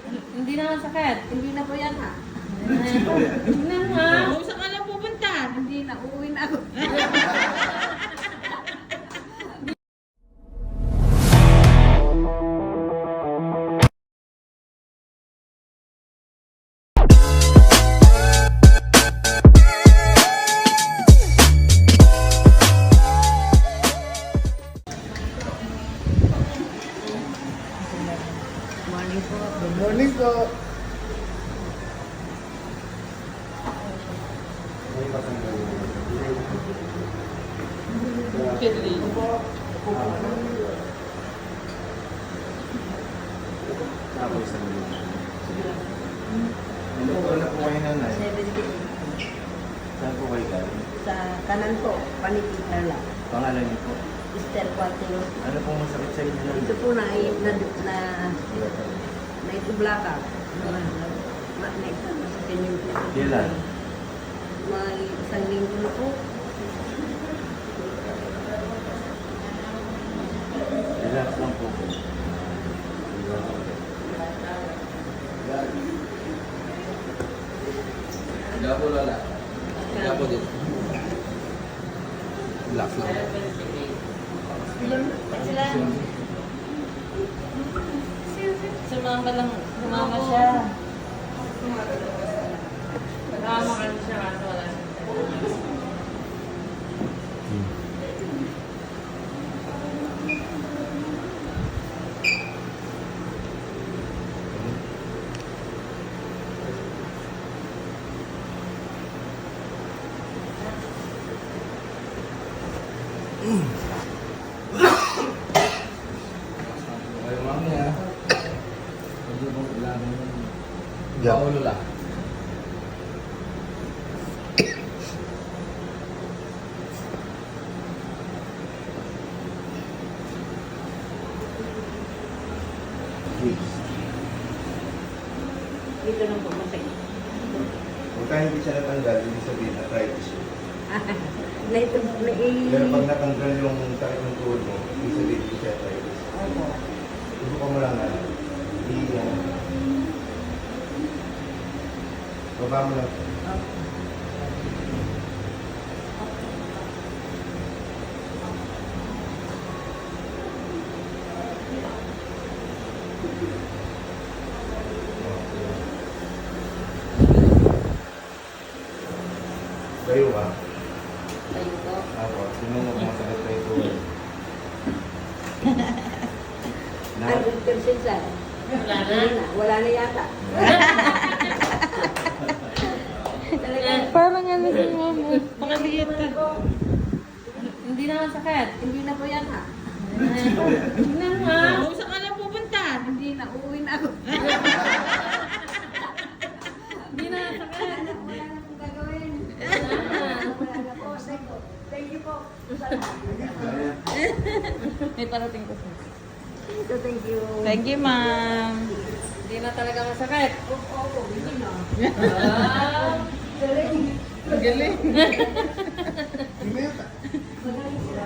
Hindi na masakit. Hindi na po yan ha. Tignan mo ha. Saan ka lang pupunta? Hindi na, uuwi na ako. Morning po. Good morning po. Kidley. Ano po na po kayo nanay? 70 Saan po kayo galing? sa kanan po, panitignan lang. Pangalan niyo po? Mr. Quatino. Ano pong masakit sa inyo nanay? Ito po na itublaka. Na-exam sa kanyang po. Kailan? May isang linggo na po. Relax lang po. Gapo lala. Gapo din. Relax lang. Sila. Sumama lang. Sumama siya. Sumama ka siya kaso wala siya. Kayo mami ha. Hindi mo kailangan yung Yeah. paulo lang. Dito lang po masakit. Pagka hindi siya natanggal, hindi sabihin na arthritis yun. Pero pag natanggal yung sakit ng tuhod mo, hindi sabihin hindi siya arthritis. Subukan mo lang na. Baba mo lang. Tayo ka. Tayo po. Ako, sino mo kung masakit sa ito? Lahat. 100% sir. Wala na. Wala na yata. Talagang Parang ano si mama. Pakaliit ka. Hindi na masakit. hindi na po yan ha. Tignan mo ha. Saan ka lang pupunta? Hindi na, uuwi na ako. Hindi na masakit. Wala na pong gagawin. Wala na po. Thank you po. May parating ko siya. Thank you. Thank you, ma'am. Hindi na talaga masakit. Opo, hindi na. Ah. Galing. Hindi mo yun. Magaling sila.